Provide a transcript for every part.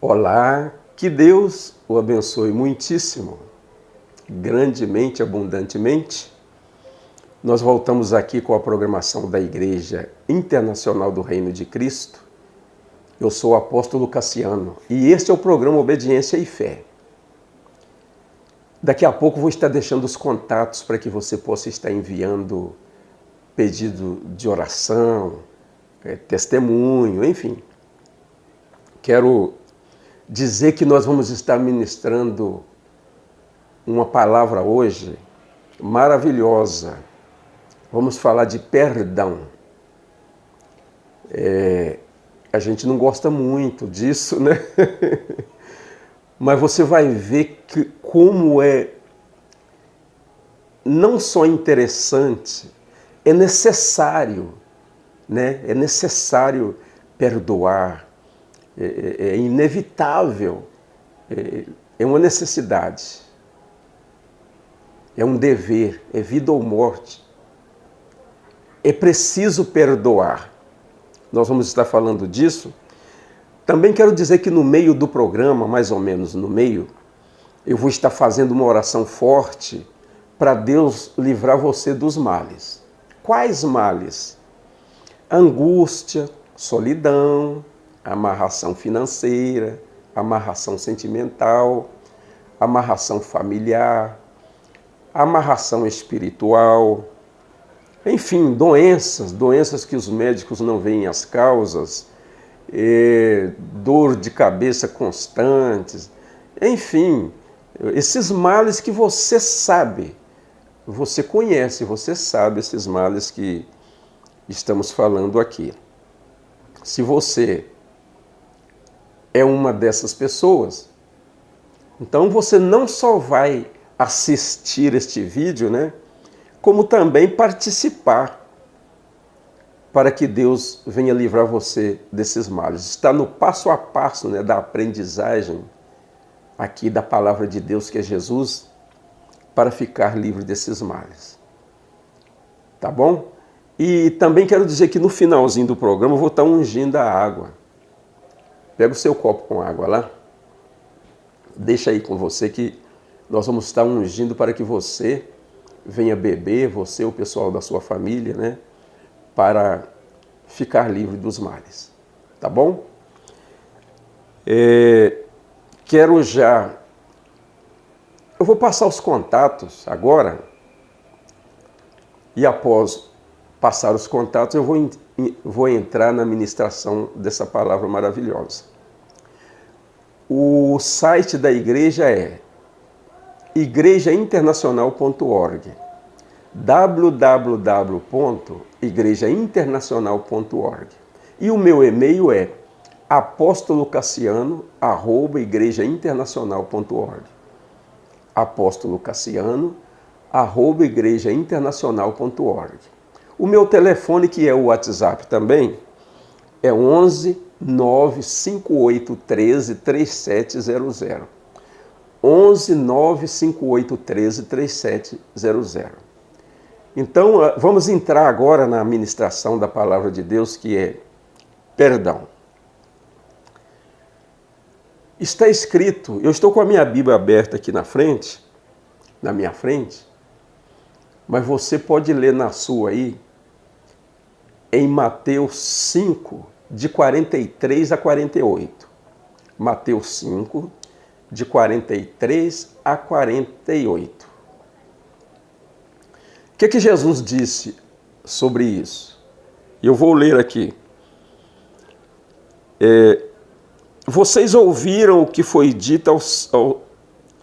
Olá, que Deus o abençoe muitíssimo, grandemente, abundantemente. Nós voltamos aqui com a programação da Igreja Internacional do Reino de Cristo. Eu sou o apóstolo Cassiano e este é o programa Obediência e Fé. Daqui a pouco vou estar deixando os contatos para que você possa estar enviando pedido de oração, testemunho, enfim. Quero dizer que nós vamos estar ministrando uma palavra hoje maravilhosa. Vamos falar de perdão. A gente não gosta muito disso, né? Mas você vai ver que como é não só interessante, é necessário, né? É necessário perdoar. É inevitável, é uma necessidade, é um dever, é vida ou morte. É preciso perdoar. Nós vamos estar falando disso. Também quero dizer que no meio do programa, mais ou menos no meio, eu vou estar fazendo uma oração forte para Deus livrar você dos males. Quais males? Angústia, solidão, amarração financeira, amarração sentimental, amarração familiar, amarração espiritual, enfim, doenças que os médicos não veem as causas, dor de cabeça constantes, enfim, esses males que você sabe, você conhece, você sabe esses males que estamos falando aqui. Se você é uma dessas pessoas, então você não só vai assistir este vídeo, né, como também participar para que Deus venha livrar você desses males. Está no passo a passo, né, da aprendizagem aqui da palavra de Deus, que é Jesus, para ficar livre desses males. Tá bom? E também quero dizer que no finalzinho do programa eu vou estar ungindo a água. Pega o seu copo com água lá, deixa aí com você que nós vamos estar ungindo para que você venha beber, você, o pessoal da sua família, né, para ficar livre dos males. Tá bom? Quero já... Eu vou passar os contatos agora e após passar os contatos eu vou entrar na ministração dessa palavra maravilhosa. O site da igreja é igrejainternacional.org, www.igrejainternacional.org. E o meu e-mail é apostolocassiano@igrejainternacional.org, apostolocassiano@igrejainternacional.org. O meu telefone, que é o WhatsApp também, é 11 95813 3700. 11 95813 3700. Então, vamos entrar agora na ministração da palavra de Deus, que é perdão. Está escrito, eu estou com a minha Bíblia aberta aqui na minha frente, mas você pode ler na sua aí, em Mateus 5, de 43 a 48. Mateus 5, de 43 a 48. O que Jesus disse sobre isso? Eu vou ler aqui. Vocês ouviram o que foi dito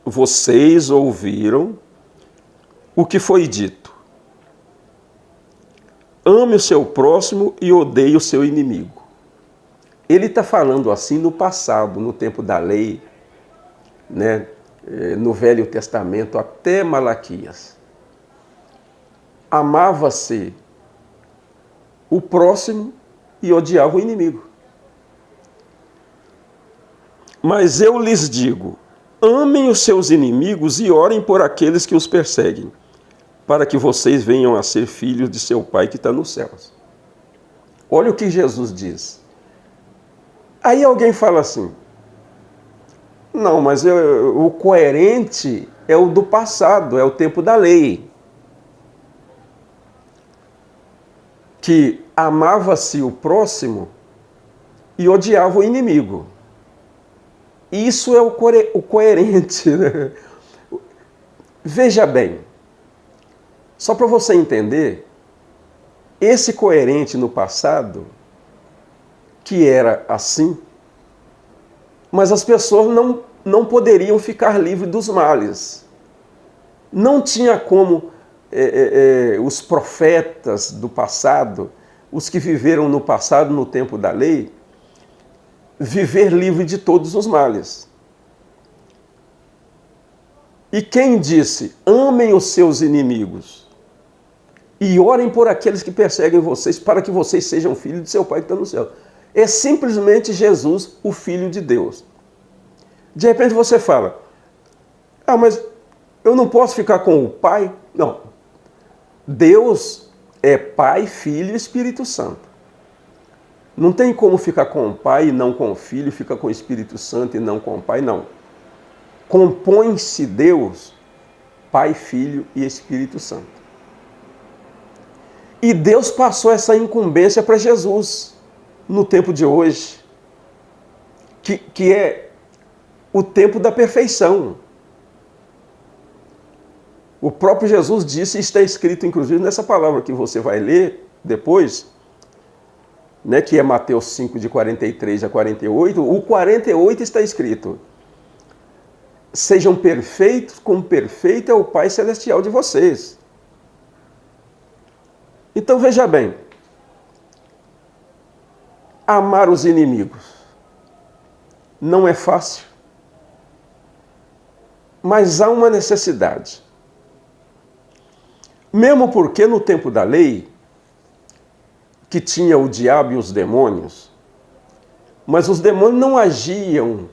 Vocês ouviram o que foi dito. Ame o seu próximo e odeie o seu inimigo. Ele está falando assim no passado, no tempo da lei, né? No Velho Testamento até Malaquias. Amava-se o próximo e odiava o inimigo. Mas eu lhes digo, amem os seus inimigos e orem por aqueles que os perseguem, para que vocês venham a ser filhos de seu Pai que está nos céus. Olha o que Jesus diz. Aí alguém fala assim, Não, mas o coerente é o do passado, é o tempo da lei. Que amava-se o próximo e odiava o inimigo. Isso é o coerente. Né? Veja bem, só para você entender, esse coerente no passado, que era assim, mas as pessoas não poderiam ficar livres dos males. Não tinha como os profetas do passado, os que viveram no passado, no tempo da lei, viver livre de todos os males. E quem disse, amem os seus inimigos e orem por aqueles que perseguem vocês, para que vocês sejam filhos de seu Pai que está no céu. É simplesmente Jesus, o Filho de Deus. De repente você fala, mas eu não posso ficar com o Pai? Não. Deus é Pai, Filho e Espírito Santo. Não tem como ficar com o Pai e não com o Filho, ficar com o Espírito Santo e não com o Pai, não. Compõe-se Deus, Pai, Filho e Espírito Santo. E Deus passou essa incumbência para Jesus, no tempo de hoje, que é o tempo da perfeição. O próprio Jesus disse, está escrito inclusive nessa palavra que você vai ler depois, né, que é Mateus 5, de 43 a 48, o 48 está escrito, sejam perfeitos como perfeito é o Pai Celestial de vocês. Então veja bem, amar os inimigos não é fácil, mas há uma necessidade. Mesmo porque no tempo da lei, que tinha o diabo e os demônios, mas os demônios não agiam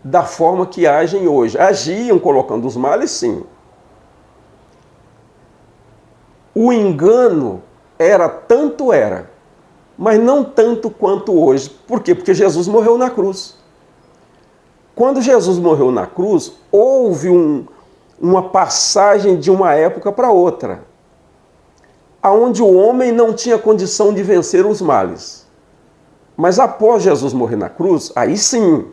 da forma que agem hoje. Agiam colocando os males, sim. O engano era, mas não tanto quanto hoje. Por quê? Porque Jesus morreu na cruz. Quando Jesus morreu na cruz, houve uma passagem de uma época para outra, aonde o homem não tinha condição de vencer os males. Mas após Jesus morrer na cruz, aí sim,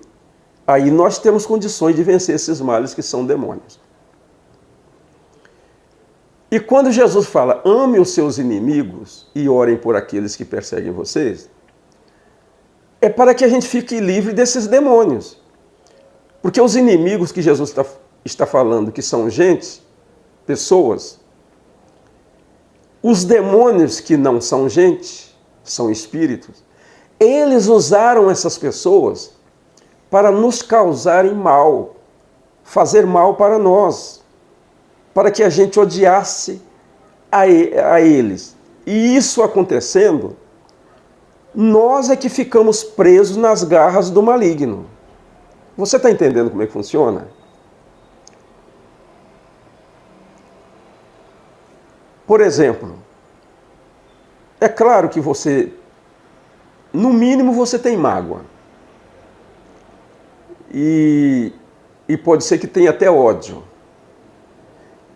aí nós temos condições de vencer esses males que são demônios. E quando Jesus fala, ame os seus inimigos e orem por aqueles que perseguem vocês, é para que a gente fique livre desses demônios. Porque os inimigos que Jesus está falando, que são gente, pessoas, os demônios que não são gente, são espíritos, eles usaram essas pessoas para nos causarem mal, fazer mal para nós, para que a gente odiasse a eles. E isso acontecendo, nós é que ficamos presos nas garras do maligno. Você está entendendo como é que funciona? Por exemplo, é claro que você, no mínimo, você tem mágoa. E pode ser que tenha até ódio.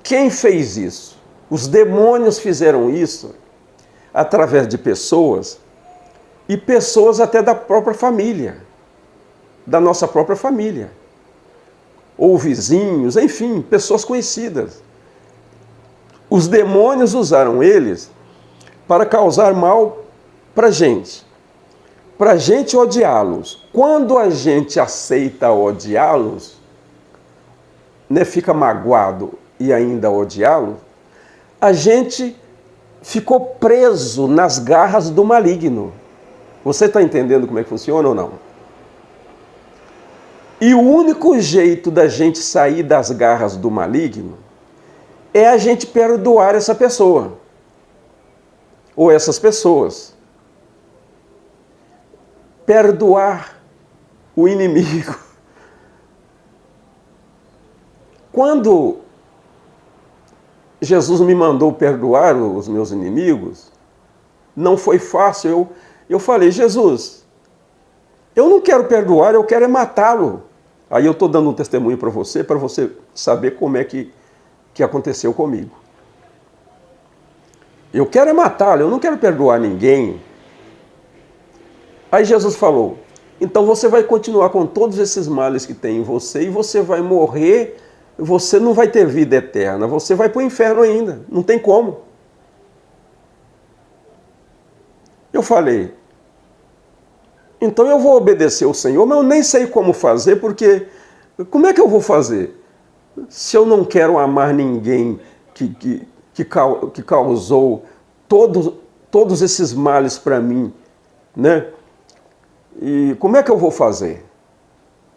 Quem fez isso? Os demônios fizeram isso através de pessoas, e pessoas até da própria família, da nossa própria família, ou vizinhos, enfim, pessoas conhecidas. Os demônios usaram eles para causar mal para a gente odiá-los. Quando a gente aceita odiá-los, né, fica magoado e ainda odiá-los, a gente ficou preso nas garras do maligno. Você está entendendo como é que funciona ou não? E o único jeito da gente sair das garras do maligno é a gente perdoar essa pessoa, ou essas pessoas. Perdoar o inimigo. Quando Jesus me mandou perdoar os meus inimigos, não foi fácil. Eu falei, Jesus, eu não quero perdoar, eu quero é matá-lo. Aí eu estou dando um testemunho para você saber como é que aconteceu comigo. Eu quero é matá-lo, eu não quero perdoar ninguém. Aí Jesus falou, então você vai continuar com todos esses males que tem em você e você vai morrer, você não vai ter vida eterna, você vai para o inferno ainda, não tem como. Eu falei, então eu vou obedecer ao Senhor, mas eu nem sei como fazer, porque como é que eu vou fazer? Se eu não quero amar ninguém que causou todos esses males para mim, né? E como é que eu vou fazer?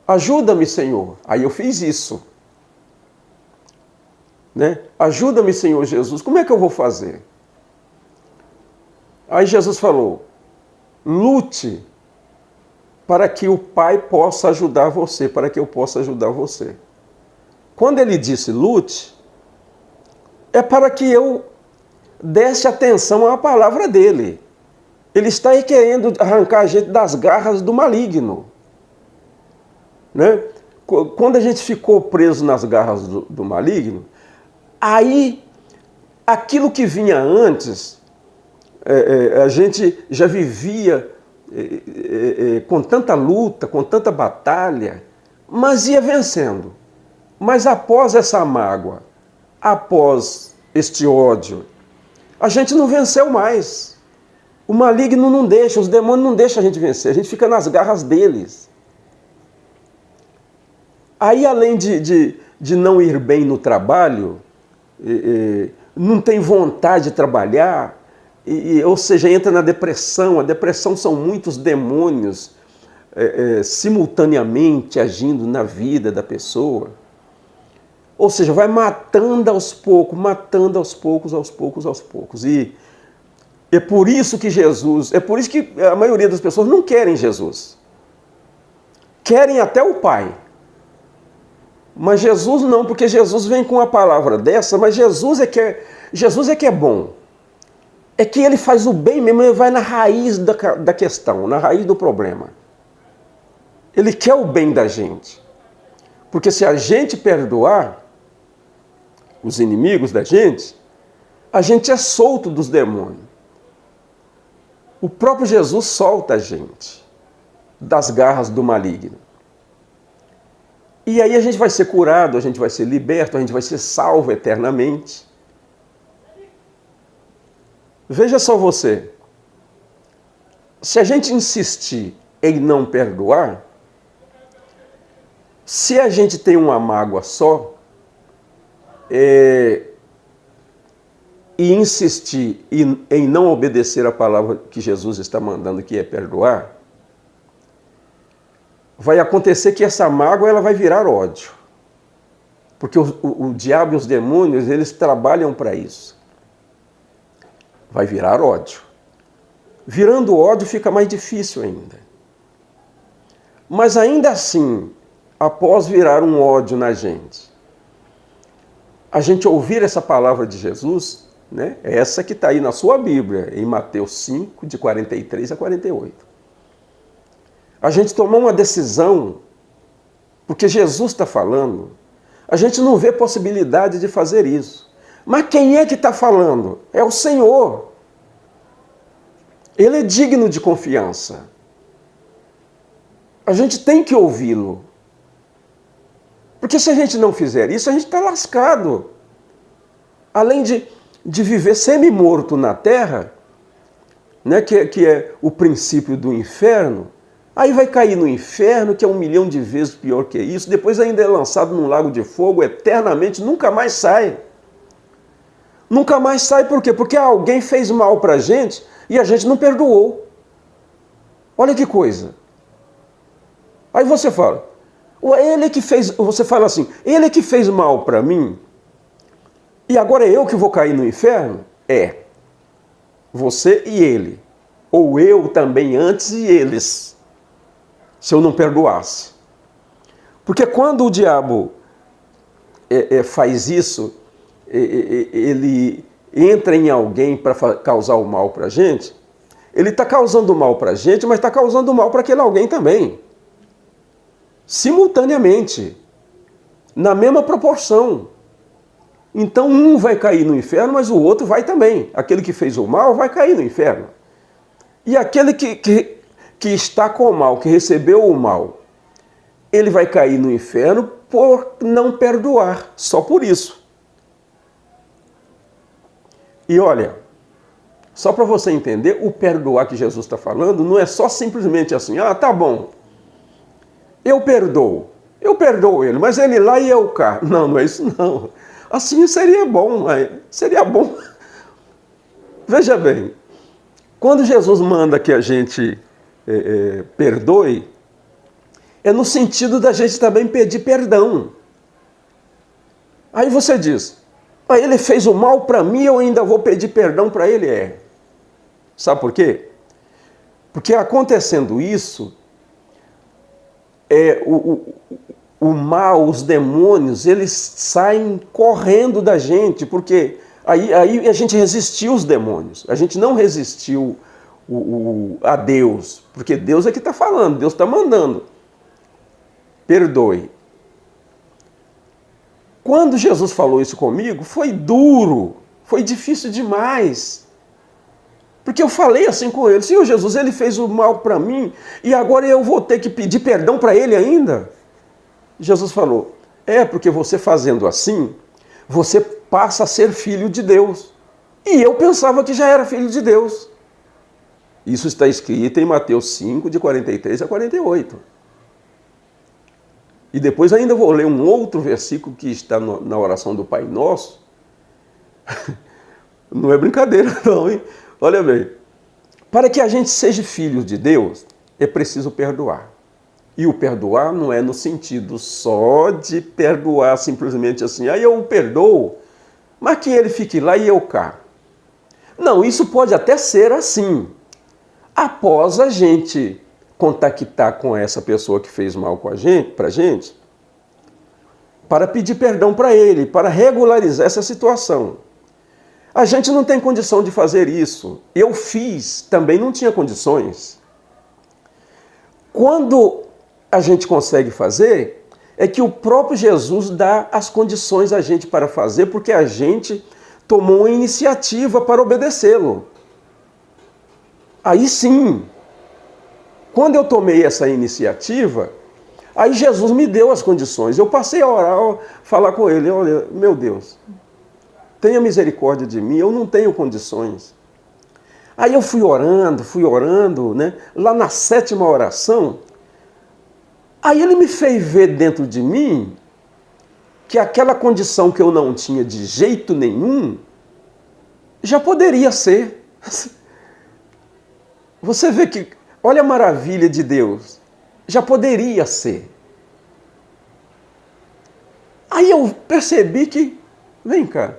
Ajuda-me, Senhor. Aí eu fiz isso. Né? Ajuda-me, Senhor Jesus. Como é que eu vou fazer? Aí Jesus falou, lute para que o Pai possa ajudar você, para que eu possa ajudar você. Quando ele disse lute, é para que eu desse atenção à palavra dele. Ele está aí querendo arrancar a gente das garras do maligno. Né? Quando a gente ficou preso nas garras do maligno, aí aquilo que vinha antes, a gente já vivia com tanta luta, com tanta batalha, mas ia vencendo. Mas após essa mágoa, após este ódio, a gente não venceu mais. O maligno não deixa, os demônios não deixam a gente vencer, a gente fica nas garras deles. Aí, além de não ir bem no trabalho, não tem vontade de trabalhar, ou seja, entra na depressão. A depressão são muitos demônios simultaneamente agindo na vida da pessoa. Ou seja, vai matando aos poucos, matando aos poucos, aos poucos, aos poucos. E é por isso que é por isso que a maioria das pessoas não querem Jesus. Querem até o Pai. Mas Jesus não, porque Jesus vem com uma palavra dessa, mas Jesus é que é bom. É que ele faz o bem mesmo, ele vai na raiz da questão, na raiz do problema. Ele quer o bem da gente. Porque se a gente perdoar os inimigos da gente, a gente é solto dos demônios. O próprio Jesus solta a gente das garras do maligno. E aí a gente vai ser curado, a gente vai ser liberto, a gente vai ser salvo eternamente. Veja só você. Se a gente insistir em não perdoar, se a gente tem uma mágoa só, e insistir em não obedecer a palavra que Jesus está mandando, que é perdoar, vai acontecer que essa mágoa ela vai virar ódio. Porque o diabo e os demônios, eles trabalham para isso. Vai virar ódio. Virando ódio fica mais difícil ainda. Mas ainda assim, após virar um ódio na gente, a gente ouvir essa palavra de Jesus, né? Essa que está aí na sua Bíblia, em Mateus 5, de 43 a 48. A gente tomar uma decisão, porque Jesus está falando, a gente não vê possibilidade de fazer isso. Mas quem é que está falando? É o Senhor. Ele é digno de confiança. A gente tem que ouvi-lo. Porque se a gente não fizer isso, a gente está lascado. Além de viver semi-morto na terra, né, que é o princípio do inferno, aí vai cair no inferno, que é 1 milhão de vezes pior que isso, depois ainda é lançado num lago de fogo eternamente, nunca mais sai. Nunca mais sai por quê? Porque alguém fez mal para a gente e a gente não perdoou. Olha que coisa. Aí você fala, ele que fez, você fala assim, ele que fez mal para mim, e agora é eu que vou cair no inferno? É. Você e ele. Ou eu também antes e eles. Se eu não perdoasse. Porque quando o diabo faz isso, ele entra em alguém para causar o mal para a gente, ele está causando mal para a gente, mas está causando mal para aquele alguém também. simultaneamente, na mesma proporção. Então um vai cair no inferno, mas o outro vai também. Aquele que fez o mal vai cair no inferno. E aquele que está com o mal, que recebeu o mal, ele vai cair no inferno por não perdoar, só por isso. E olha, só para você entender, o perdoar que Jesus está falando não é só simplesmente assim, tá bom, eu perdoo ele, mas ele lá e eu cá. Não, não é isso não. Assim seria bom, seria bom. Veja bem, quando Jesus manda que a gente perdoe, é no sentido da gente também pedir perdão. Aí você diz, ele fez o mal para mim, eu ainda vou pedir perdão para ele? Sabe por quê? Porque acontecendo isso, o mal, os demônios, eles saem correndo da gente, porque aí a gente resistiu os demônios, a gente não resistiu a Deus, porque Deus é que está falando, Deus está mandando. Perdoe. Quando Jesus falou isso comigo, foi duro, foi difícil demais. Porque eu falei assim com ele, Senhor Jesus, ele fez o mal para mim e agora eu vou ter que pedir perdão para ele ainda? Jesus falou, porque você fazendo assim, você passa a ser filho de Deus. E eu pensava que já era filho de Deus. Isso está escrito em Mateus 5, de 43 a 48. E depois ainda vou ler um outro versículo que está na oração do Pai Nosso. Não é brincadeira não, hein? Olha bem, para que a gente seja filho de Deus, é preciso perdoar. E o perdoar não é no sentido só de perdoar simplesmente assim, eu o perdoo, mas que ele fique lá e eu cá. Não, isso pode até ser assim. Após a gente contactar com essa pessoa que fez mal com a gente, para pedir perdão para ele, para regularizar essa situação. A gente não tem condição de fazer isso. Eu fiz, também não tinha condições. Quando a gente consegue fazer, é que o próprio Jesus dá as condições a gente para fazer, porque a gente tomou uma iniciativa para obedecê-lo. Aí sim, quando eu tomei essa iniciativa, aí Jesus me deu as condições. Eu passei a orar, falar com ele, olha, meu Deus, tenha misericórdia de mim, eu não tenho condições. Aí eu fui orando, né? Lá na 7ª oração, aí ele me fez ver dentro de mim que aquela condição que eu não tinha de jeito nenhum, já poderia ser. Você vê que, olha a maravilha de Deus, já poderia ser. Aí eu percebi que, vem cá,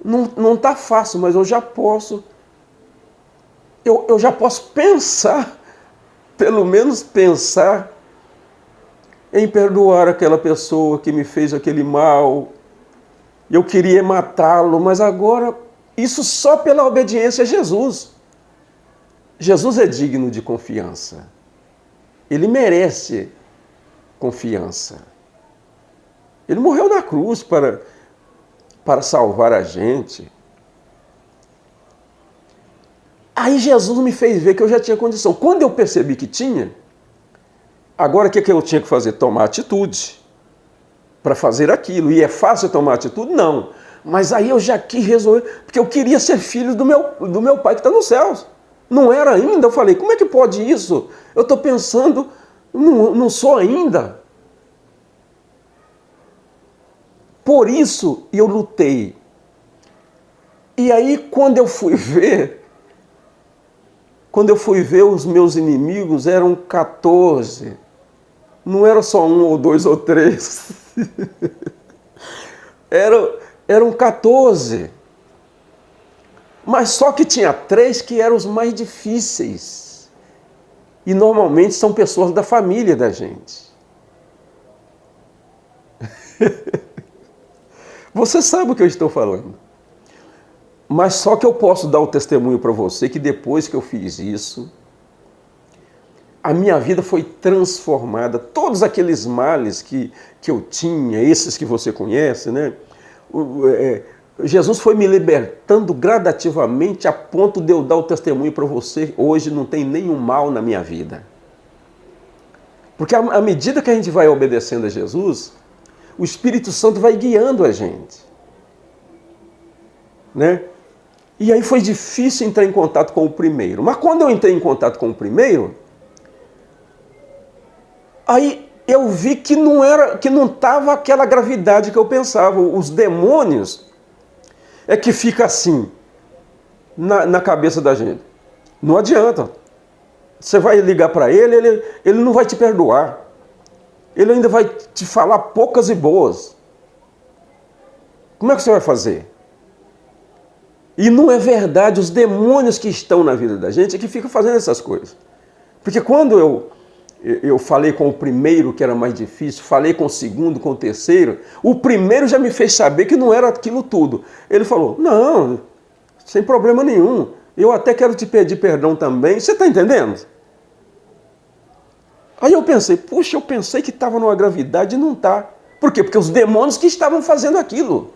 não está fácil, mas eu já posso pensar, pelo menos pensar em perdoar aquela pessoa que me fez aquele mal. Eu queria matá-lo, mas agora, isso só pela obediência a Jesus. Jesus é digno de confiança. Ele merece confiança. Ele morreu na cruz para salvar a gente. Aí Jesus me fez ver que eu já tinha condição. Quando eu percebi que tinha, agora o que eu tinha que fazer? Tomar atitude para fazer aquilo. E é fácil tomar atitude? Não. Mas aí eu já quis resolver, porque eu queria ser filho do meu Pai que está nos céus. Não era ainda. Eu falei, como é que pode isso? Eu estou pensando, não sou ainda. Por isso eu lutei. E aí quando eu fui ver os meus inimigos eram 14. Não era só 1 ou 2 ou 3. Eram 14. Mas só que tinha 3 que eram os mais difíceis. E normalmente são pessoas da família da gente. Você sabe o que eu estou falando. Mas só que eu posso dar o testemunho para você que depois que eu fiz isso, a minha vida foi transformada. Todos aqueles males que eu tinha, esses que você conhece, né? Jesus foi me libertando gradativamente a ponto de eu dar o testemunho para você. Hoje não tem nenhum mal na minha vida. Porque à medida que a gente vai obedecendo a Jesus, o Espírito Santo vai guiando a gente. Né? E aí foi difícil entrar em contato com o primeiro. Mas quando eu entrei em contato com o primeiro, aí eu vi que não estava aquela gravidade que eu pensava. Os demônios é que fica assim na cabeça da gente. Não adianta. Você vai ligar para ele não vai te perdoar. Ele ainda vai te falar poucas e boas. Como é que você vai fazer? E não é verdade, os demônios que estão na vida da gente é que ficam fazendo essas coisas. Porque quando eu falei com o primeiro, que era mais difícil, falei com o segundo, com o terceiro, o primeiro já me fez saber que não era aquilo tudo. Ele falou, não, sem problema nenhum, eu até quero te pedir perdão também. Você está entendendo? Aí eu pensei, puxa, eu pensei que estava numa gravidade e não está. Por quê? Porque os demônios que estavam fazendo aquilo.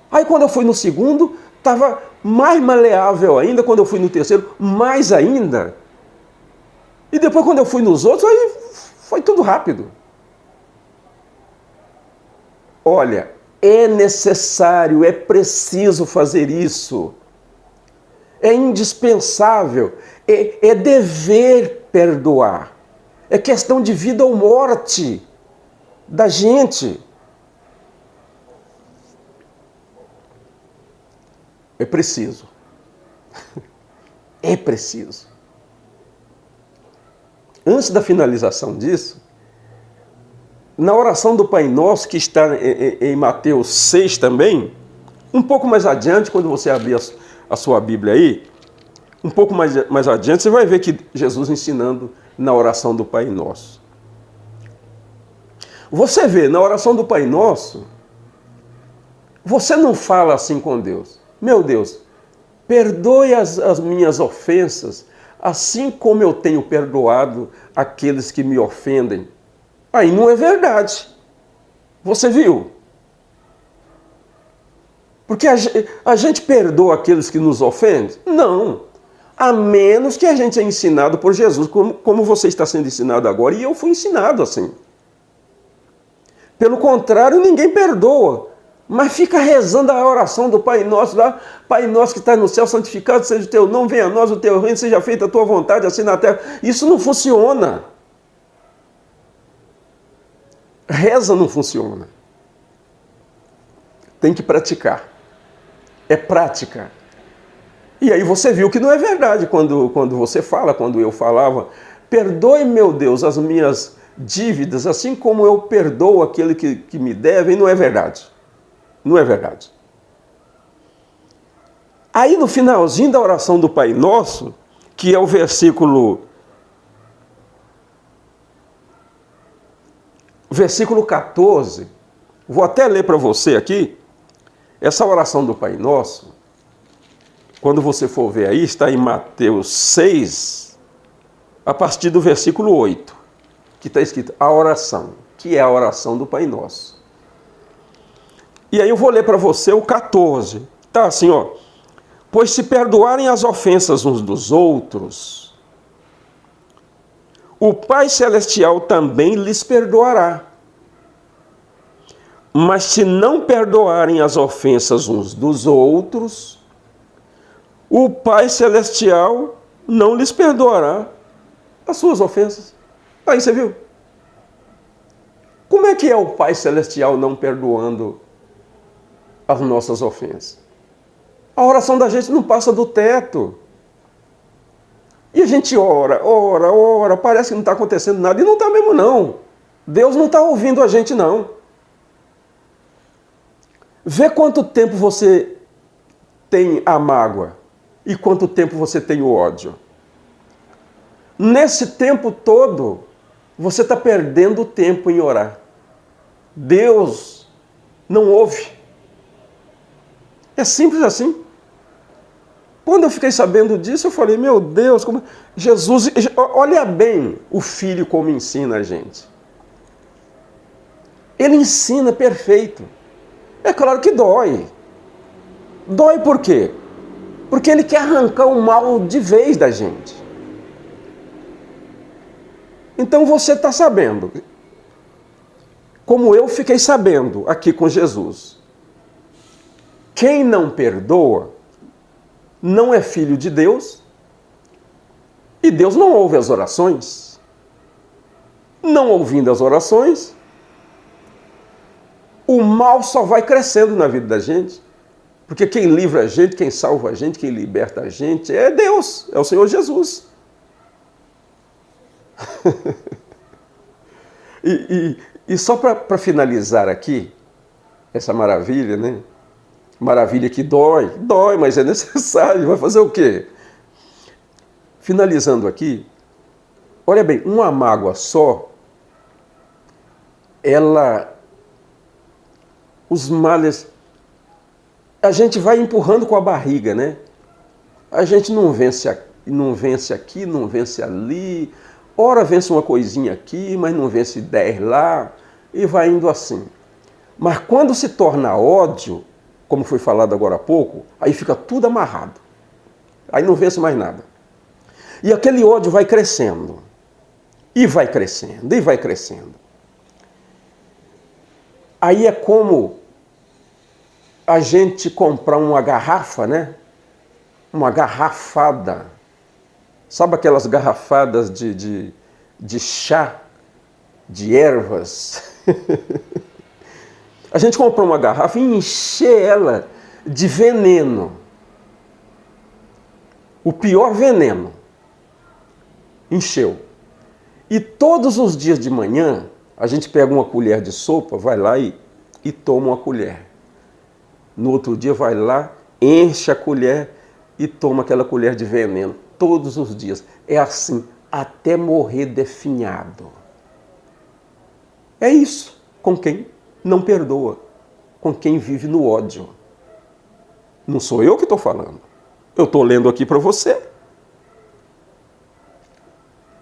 Aí quando eu fui no segundo, estava mais maleável ainda. Quando eu fui no terceiro, mais ainda. E depois quando eu fui nos outros, aí foi tudo rápido. Olha, é necessário, é preciso fazer isso. É indispensável, é dever perdoar. É questão de vida ou morte da gente. É preciso. É preciso. Antes da finalização disso, na oração do Pai Nosso, que está em Mateus 6 também, um pouco mais adiante, quando você abrir a sua Bíblia aí, um pouco mais adiante, você vai ver que Jesus ensinando na oração do Pai Nosso. Você vê, na oração do Pai Nosso, você não fala assim com Deus. Meu Deus, perdoe as minhas ofensas, assim como eu tenho perdoado aqueles que me ofendem. Aí não é verdade. Você viu? Porque a gente perdoa aqueles que nos ofendem? Não. A menos que a gente é ensinado por Jesus, como você está sendo ensinado agora, e eu fui ensinado assim. Pelo contrário, ninguém perdoa. Mas fica rezando a oração do Pai Nosso lá. Pai Nosso que está no céu, santificado seja o teu nome, venha a nós o teu reino, seja feita a tua vontade, assim na terra. Isso não funciona. Reza não funciona. Tem que praticar. É prática. E aí você viu que não é verdade quando você fala, quando eu falava, perdoe, meu Deus, as minhas dívidas, assim como eu perdoo aquele que me deve, e não é verdade. Não é verdade. Aí no finalzinho da oração do Pai Nosso, que é o versículo 14, vou até ler para você aqui, essa oração do Pai Nosso, quando você for ver aí, está em Mateus 6, a partir do versículo 8, que está escrito a oração, que é a oração do Pai Nosso. E aí eu vou ler para você o 14. Tá assim, ó. Pois se perdoarem as ofensas uns dos outros, o Pai Celestial também lhes perdoará. Mas se não perdoarem as ofensas uns dos outros, o Pai Celestial não lhes perdoará as suas ofensas. Aí você viu? Como é que é o Pai Celestial não perdoando as nossas ofensas? A oração da gente não passa do teto. E a gente ora, parece que não está acontecendo nada. E não está mesmo, não. Deus não está ouvindo a gente, não. Vê quanto tempo você tem a mágoa e quanto tempo você tem o ódio. Nesse tempo todo, você está perdendo tempo em orar. Deus não ouve. É simples assim. Quando eu fiquei sabendo disso, eu falei, meu Deus, como... Jesus, olha bem o Filho como ensina a gente. Ele ensina perfeito. É claro que dói. Dói por quê? Porque ele quer arrancar o mal de vez da gente. Então você está sabendo, como eu fiquei sabendo aqui com Jesus. Quem não perdoa não é filho de Deus e Deus não ouve as orações. Não ouvindo as orações, o mal só vai crescendo na vida da gente. Porque quem livra a gente, quem salva a gente, quem liberta a gente é Deus, é o Senhor Jesus. E só para finalizar aqui, essa maravilha, né? Maravilha que dói, mas é necessário, vai fazer o quê? Finalizando aqui, olha bem, uma mágoa só, os males, a gente vai empurrando com a barriga, né? A gente não vence aqui, não vence ali, ora vence uma coisinha aqui, mas não vence 10 lá, e vai indo assim. Mas quando se torna ódio, como foi falado agora há pouco, aí fica tudo amarrado. Aí não vence mais nada. E aquele ódio vai crescendo. E vai crescendo, e vai crescendo. Aí é como a gente comprar uma garrafa, né? Uma garrafada. Sabe aquelas garrafadas de chá, de ervas? A gente compra uma garrafa e encher ela de veneno. O pior veneno. Encheu. E todos os dias de manhã, a gente pega uma colher de sopa, vai lá e toma uma colher. No outro dia vai lá, enche a colher e toma aquela colher de veneno. Todos os dias. É assim, até morrer definhado. É isso com quem não perdoa, com quem vive no ódio. Não sou eu que estou falando. Eu estou lendo aqui para você.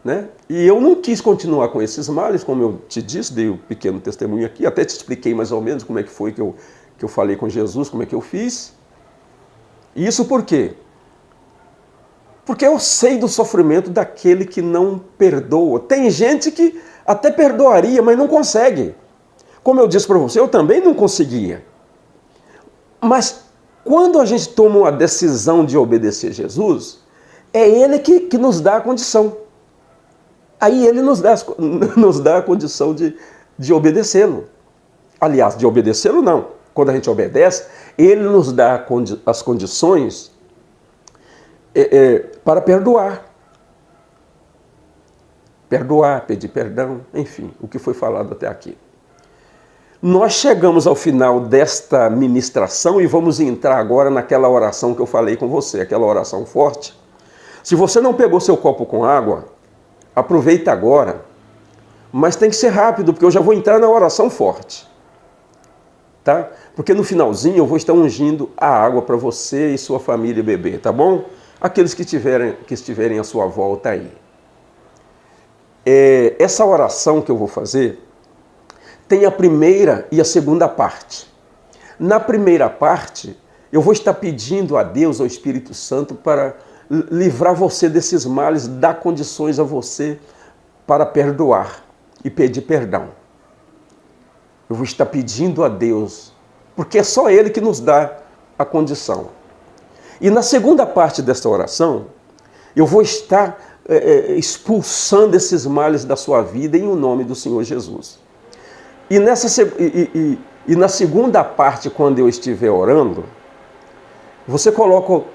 Né? E eu não quis continuar com esses males, como eu te disse, dei um pequeno testemunho aqui, até te expliquei mais ou menos como é que foi que eu falei com Jesus, como é que eu fiz. E isso por quê? Porque eu sei do sofrimento daquele que não perdoa. Tem gente que até perdoaria, mas não consegue. Como eu disse para você, eu também não conseguia. Mas quando a gente toma uma decisão de obedecer Jesus, é Ele que nos dá a condição. Aí Ele nos dá a condição de obedecê-lo. Aliás, de obedecê-lo não. Quando a gente obedece, Ele nos dá as condições para perdoar. Perdoar, pedir perdão, enfim, o que foi falado até aqui. Nós chegamos ao final desta ministração e vamos entrar agora naquela oração que eu falei com você, aquela oração forte. Se você não pegou seu copo com água, aproveita agora, mas tem que ser rápido, porque eu já vou entrar na oração forte. Tá? Porque no finalzinho eu vou estar ungindo a água para você e sua família beber, tá bom? Aqueles que estiverem à sua volta aí. Essa oração que eu vou fazer tem a primeira e a segunda parte. Na primeira parte, eu vou estar pedindo a Deus, ao Espírito Santo, para livrar você desses males, dar condições a você para perdoar e pedir perdão. Eu vou estar pedindo a Deus, porque é só Ele que nos dá a condição. E na segunda parte desta oração, eu vou estar expulsando esses males da sua vida em o nome do Senhor Jesus. E na segunda parte, quando eu estiver orando, você coloca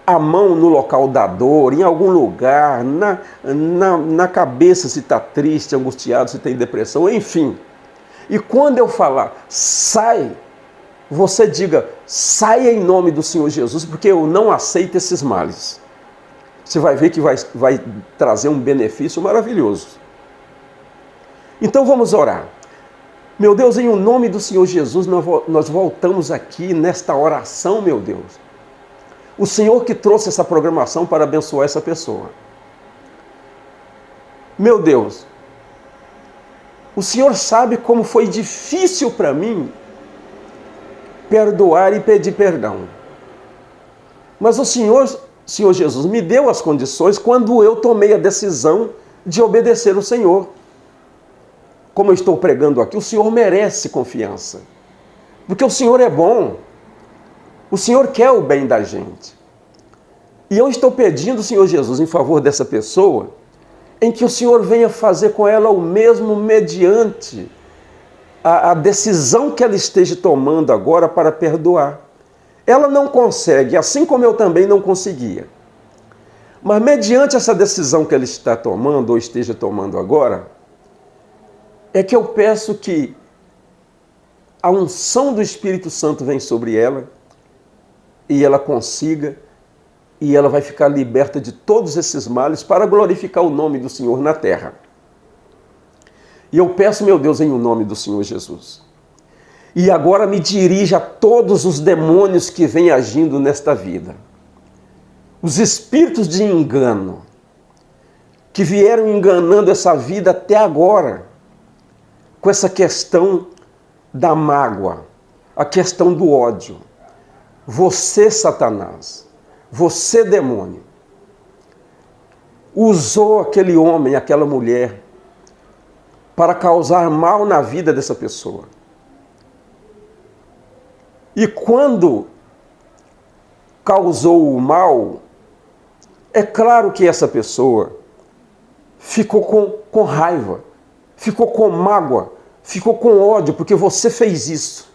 a mão no local da dor, em algum lugar, na cabeça, se está triste, angustiado, se tem depressão, enfim. E quando eu falar, sai, você diga, saia em nome do Senhor Jesus, porque eu não aceito esses males. Você vai ver que vai trazer um benefício maravilhoso. Então vamos orar. Meu Deus, em o nome do Senhor Jesus, nós voltamos aqui nesta oração, meu Deus, O Senhor que trouxe essa programação para abençoar essa pessoa. Meu Deus, o Senhor sabe como foi difícil para mim perdoar e pedir perdão. Mas o Senhor Jesus me deu as condições quando eu tomei a decisão de obedecer o Senhor. Como eu estou pregando aqui, o Senhor merece confiança. Porque o Senhor é bom. O Senhor quer o bem da gente. E eu estou pedindo, Senhor Jesus, em favor dessa pessoa, em que o Senhor venha fazer com ela o mesmo mediante a decisão que ela esteja tomando agora para perdoar. Ela não consegue, assim como eu também não conseguia. Mas mediante essa decisão que ela está tomando ou esteja tomando agora, é que eu peço que a unção do Espírito Santo venha sobre ela e ela consiga, e ela vai ficar liberta de todos esses males para glorificar o nome do Senhor na terra. E eu peço, meu Deus, em o nome do Senhor Jesus. E agora me dirija a todos os demônios que vêm agindo nesta vida. Os espíritos de engano, que vieram enganando essa vida até agora, com essa questão da mágoa, a questão do ódio. Você, Satanás, você, demônio, usou aquele homem, aquela mulher, para causar mal na vida dessa pessoa. E quando causou o mal, é claro que essa pessoa ficou com raiva, ficou com mágoa, ficou com ódio, porque você fez isso.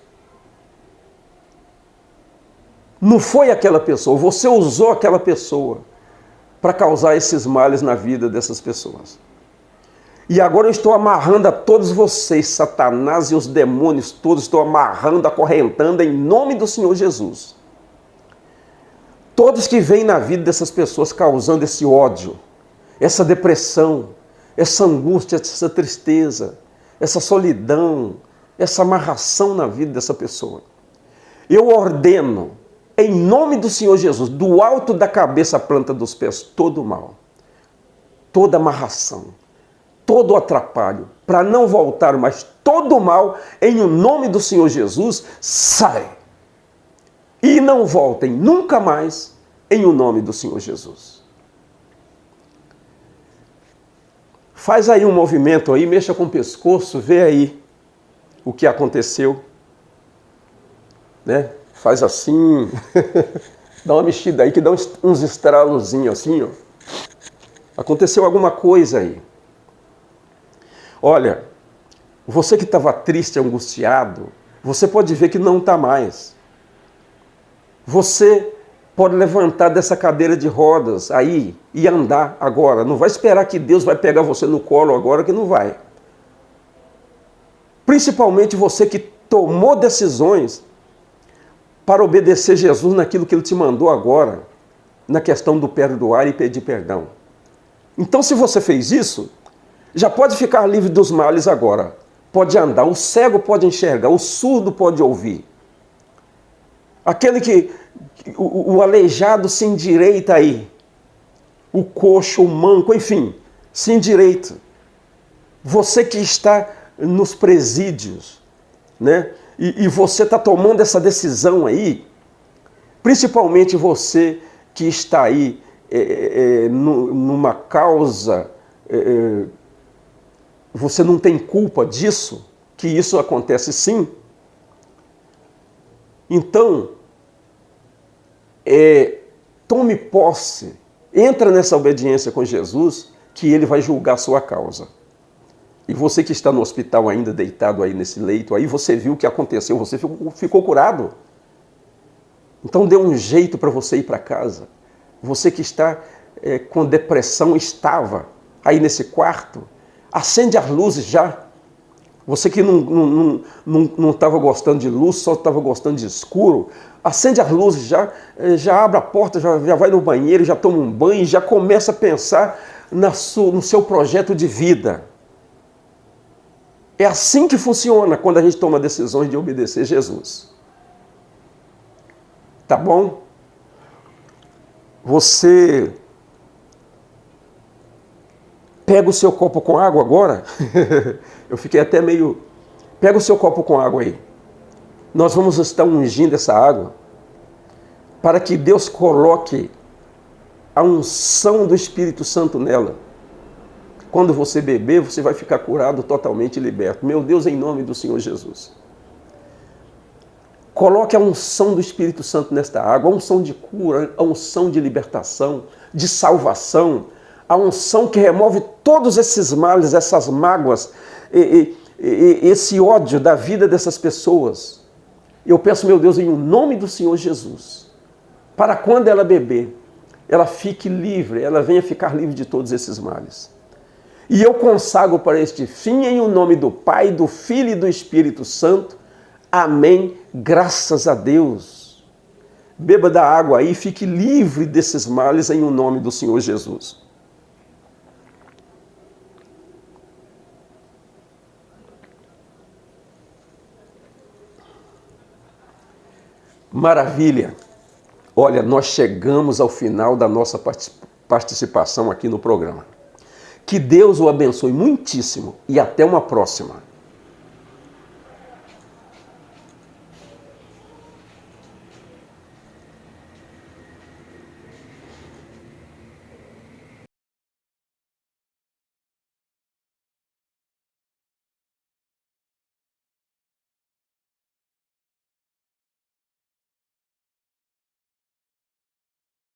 Não foi aquela pessoa, você usou aquela pessoa para causar esses males na vida dessas pessoas. E agora eu estou amarrando a todos vocês, Satanás e os demônios todos, estou amarrando, acorrentando em nome do Senhor Jesus. Todos que vêm na vida dessas pessoas causando esse ódio, essa depressão, essa angústia, essa tristeza, essa solidão, essa amarração na vida dessa pessoa. Eu ordeno, em nome do Senhor Jesus, do alto da cabeça à planta dos pés, todo o mal, toda amarração, todo o atrapalho, para não voltar mais, todo o mal, em o nome do Senhor Jesus, sai. E não voltem nunca mais, em o nome do Senhor Jesus. Faz aí um movimento aí, mexa com o pescoço, vê aí o que aconteceu, né? Faz assim, dá uma mexida aí que dá uns estralozinhos assim, ó. Aconteceu alguma coisa aí. Olha, você que estava triste, angustiado, você pode ver que não está mais. Você pode levantar dessa cadeira de rodas aí e andar agora. Não vai esperar que Deus vai pegar você no colo agora, que não vai. Principalmente você que tomou decisões para obedecer Jesus naquilo que Ele te mandou agora, na questão do perdoar e pedir perdão. Então, se você fez isso, já pode ficar livre dos males agora. Pode andar, o cego pode enxergar, o surdo pode ouvir. Aquele que, o aleijado se endireita aí. O coxo, o manco, enfim, se endireita. Você que está nos presídios, né? E você está tomando essa decisão aí, principalmente você que está aí numa causa, você não tem culpa disso, que isso acontece sim. Então, tome posse, entra nessa obediência com Jesus, que Ele vai julgar a sua causa. E você que está no hospital ainda, deitado aí nesse leito, aí você viu o que aconteceu, você ficou curado. Então dê um jeito para você ir para casa. Você que está com depressão, estava aí nesse quarto, acende as luzes já. Você que não estava gostando de luz, só estava gostando de escuro, acende as luzes já abre a porta, já vai no banheiro, já toma um banho, já começa a pensar no seu projeto de vida. É assim que funciona quando a gente toma decisões de obedecer Jesus. Tá bom? Você pega o seu copo com água agora. Eu fiquei até meio... Pega o seu copo com água aí. Nós vamos estar ungindo essa água para que Deus coloque a unção do Espírito Santo nela. Quando você beber, você vai ficar curado, totalmente liberto. Meu Deus, em nome do Senhor Jesus. Coloque a unção do Espírito Santo nesta água, a unção de cura, a unção de libertação, de salvação, a unção que remove todos esses males, essas mágoas, esse ódio da vida dessas pessoas. Eu peço, meu Deus, em nome do Senhor Jesus, para quando ela beber, ela fique livre, ela venha ficar livre de todos esses males. E eu consagro para este fim em o nome do Pai, do Filho e do Espírito Santo. Amém. Graças a Deus. Beba da água aí, fique livre desses males em o nome do Senhor Jesus. Maravilha. Olha, nós chegamos ao final da nossa participação aqui no programa. Que Deus o abençoe muitíssimo e até uma próxima.